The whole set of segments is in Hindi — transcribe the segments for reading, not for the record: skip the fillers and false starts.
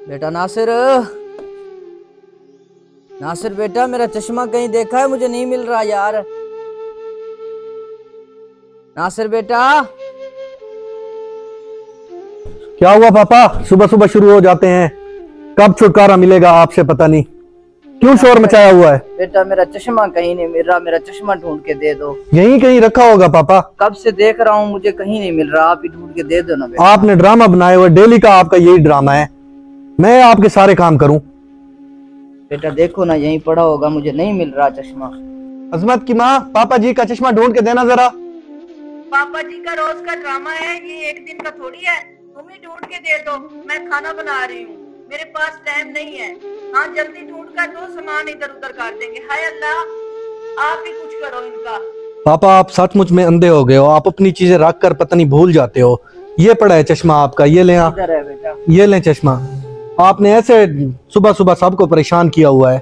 बेटा नासिर, नासिर बेटा मेरा चश्मा कहीं देखा है? मुझे नहीं मिल रहा यार। नासिर बेटा। क्या हुआ पापा? सुबह सुबह शुरू हो जाते हैं। कब छुटकारा मिलेगा आपसे पता नहीं। क्यों शोर मचाया हुआ है? बेटा मेरा चश्मा कहीं नहीं मिल रहा, मेरा चश्मा ढूंढ के दे दो। यहीं कहीं रखा होगा पापा। कब से देख रहा हूँ, मुझे कहीं नहीं मिल रहा, आप ही ढूंढ के दे दो ना बेटा। आपने ड्रामा बनाया हुआ, डेली का आपका यही ड्रामा है। मैं आपके सारे काम करूं? बेटा देखो ना, यहीं पड़ा होगा, मुझे नहीं मिल रहा चश्मा। अजमत की माँ, पापा जी का चश्मा ढूंढ के देना जरा। पापा जी का रोज का ड्रामा है, ये एक दिन का थोड़ी है। तुम ही ढूंढ के दे दो, मैं खाना बना रही हूँ, मेरे पास टाइम नहीं है। हाँ जल्दी ढूंढ कर दो, सामान इधर उधर कर देंगे। हाय अल्लाह, आप ही कुछ करो इनका। पापा आप सचमुच में अंधे हो गए हो। आप अपनी चीजें रख कर पता नहीं भूल जाते हो। ये पड़ा है चश्मा आपका, ये ले। इधर है बेटा, ये लें चश्मा। आपने ऐसे सुबह सुबह सबको परेशान किया हुआ है।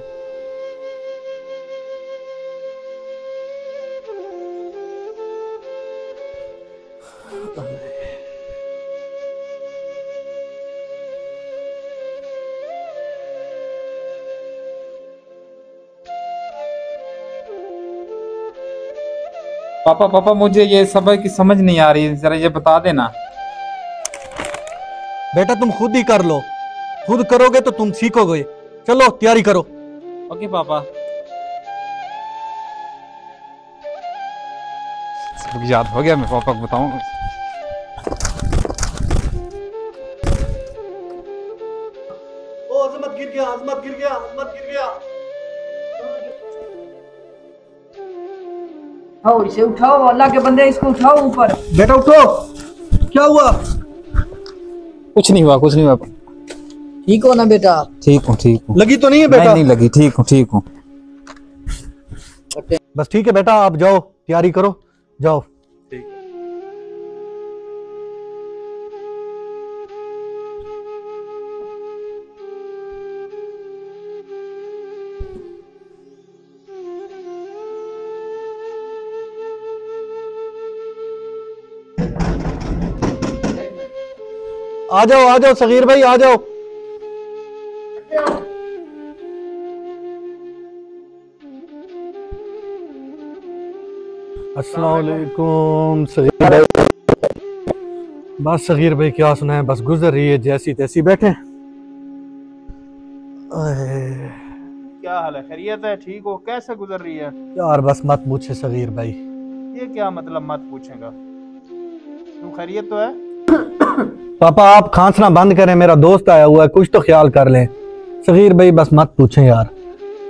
पापा पापा मुझे ये सबक की समझ नहीं आ रही, जरा ये बता देना। बेटा तुम खुद ही कर लो, खुद करोगे तो तुम सीखोगे। चलो तैयारी करो। ओके पापा। सबक याद हो गया, मैं पापा को बताऊं। ओ अजमत गिर गया, अजमत गिर गया, अजमत गिर गया। उठाओ इसे, उठाओ, अल्लाह के बंदे इसको उठाओ ऊपर। बेटा उठो। क्या हुआ? कुछ नहीं हुआ, कुछ नहीं हुआ। ठीक हो ना बेटा? ठीक हूँ, ठीक हूँ। लगी तो नहीं है बेटा? नहीं लगी, ठीक हूँ, ठीक हूँ। बस ठीक है बेटा, आप जाओ तैयारी करो, जाओ। आ जाओ सगीर भाई, आ जाओ। अस्सलाम वालेकुम सगीर भाई। बस सगीर भाई क्या सुनाए, बस गुजर रही है जैसी तैसी। बैठे। क्या हाल है? खैरियत है? ठीक हो? कैसे गुजर रही है? यार बस मत पूछे सगीर भाई। ये क्या मतलब मत पूछेगा? तू खैरियत तो है? पापा आप खांसना बंद करें, मेरा दोस्त आया हुआ है, कुछ तो ख्याल कर लें। सगीर भाई बस मत पूछें यार।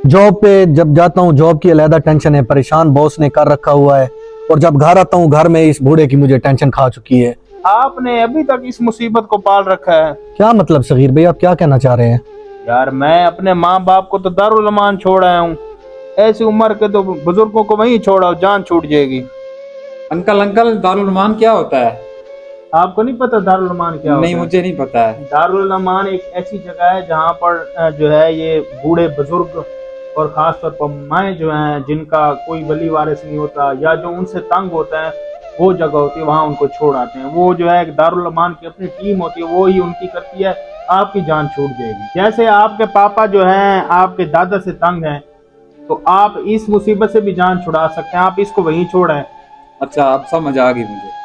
जॉब पे जब जाता हूँ, जॉब की अलहदा टेंशन है, परेशान बॉस ने कर रखा हुआ है। और जब घर आता हूँ, घर में इस बूढ़े की मुझे टेंशन खा चुकी है। आपने अभी तक इस मुसीबत को पाल रखा है। क्या मतलब सगीर भाई, आप क्या कहना चाह रहे हैं? यार मैं अपने माँ बाप को तो दारुल अमान छोड़ आया हूँ, ऐसी उम्र के तो बुजुर्गों को वहीं छोड़ा, जान छूट जाएगी। अंकल अंकल, दारुल अमान क्या होता है? आपको नहीं पता दारुल अमान क्या होता है? नहीं, मुझे नहीं पता है। दारुल अमान एक ऐसी जगह है जहाँ पर जो है ये बूढ़े बुजुर्ग और खास तौर पर माएँ जो हैं, जिनका कोई वली वारिस नहीं होता या जो उनसे तंग होता है, वो जगह होती है, वहाँ उनको छोड़ आते हैं। वो जो है दारुल अमान की अपनी टीम होती है, वो ही उनकी करती है। आपकी जान छूट जाएगी। जैसे आपके पापा जो हैं आपके दादा से तंग हैं, तो आप इस मुसीबत से भी जान छुड़ा सकते हैं। आप इसको वहीं छोड़ें। अच्छा, अब समझ आ गई मुझे।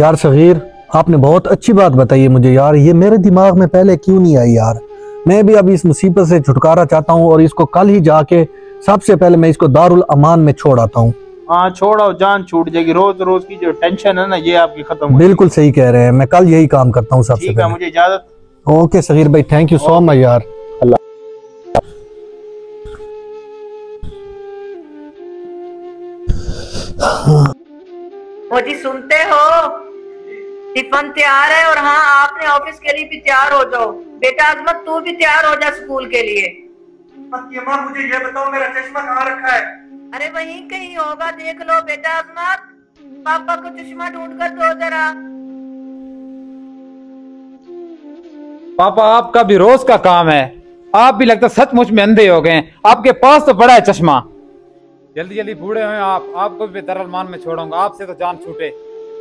यार सगीर आपने बहुत अच्छी बात बताई है मुझे यार, ये मेरे दिमाग में पहले क्यों नहीं आई यार। मैं भी अब इस मुसीबत से छुटकारा चाहता हूँ और इसको कल ही जाके सबसे पहले मैं इसको दारुल अमान में छोड़ आता हूँ। हाँ छोड़ो, जान छूट जाएगी। रोज रोज की जो टेंशन है ना, ये आपकी खत्म हो। बिल्कुल सही कह रहे हैं, मैं कल यही काम करता हूँ सबसे ठीक है, मुझे इजाजत। ओके सगीर भाई, थैंक यू सो मच यार। ओ जी सुनते हो? टिफिन तैयार है और हाँ आपने ऑफिस के लिए भी तैयार हो जाओ। बेटा अजमत तू भी तैयार हो जा स्कूल के लिए। माँ मुझे ये बताओ मेरा चश्मा कहाँ रखा है? अरे वहीं कहीं होगा, देख लो बेटा अजमत। पापा को चश्मा ढूंढ कर दो जरा। पापा आपका भी रोज का काम है, आप भी लगता सचमुच में अंधे हो गए। आपके पास तो बड़ा है चश्मा। जल्दी जल्दी बूढ़े हैं आप, आपको भी दारुल अमान में छोड़ूंगा, आपसे तो जान छूटे।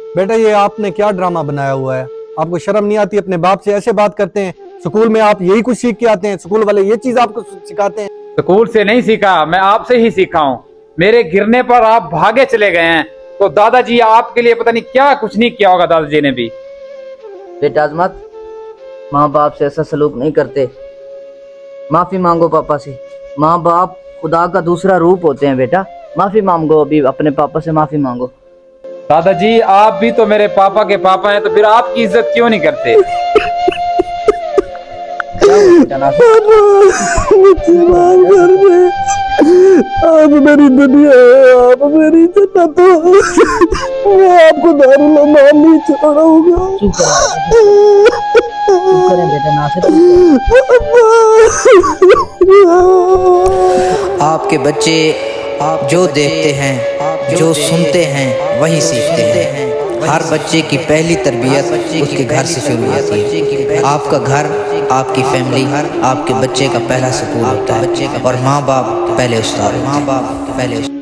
बेटा ये आपने क्या ड्रामा बनाया हुआ है? आपको शर्म नहीं आती? अपने बाप से ऐसे बात करते हैं। स्कूल में आप यही कुछ सीख के आते हैं? स्कूल वाले ये चीज आपको सिखाते हैं? स्कूल से नहीं सीखा, मैं आपसे ही सीखा हूँ। मेरे गिरने पर आप भागे चले गए हैं, तो दादाजी आपके लिए पता नहीं क्या कुछ नहीं किया होगा दादाजी ने भी। बेटा अजमत, माँ बाप से ऐसा सलूक नहीं करते, माफी मांगो पापा से। माँ बाप खुदा का दूसरा रूप होते हैं बेटा, माफी मांगो, अभी अपने पापा से माफी मांगो। दादाजी आप भी तो मेरे पापा के पापा हैं, तो फिर आपकी इज्जत क्यों नहीं करते? आप मेरी दुनिया है, आप मेरी जन्नत हो। मैं आपको दारुल अमान नहीं छोड़ूंगा। चुप करें बेटा, नासिर। आपके बच्चे आप जो देखते हैं, जो सुनते हैं, वही सीखते हैं। हर बच्चे की पहली तरबियत उसके घर से शुरू होती है। आपका घर, आपकी फैमिली, आपके बच्चे का पहला स्कूल होता है और माँ बाप पहले उस्ताद।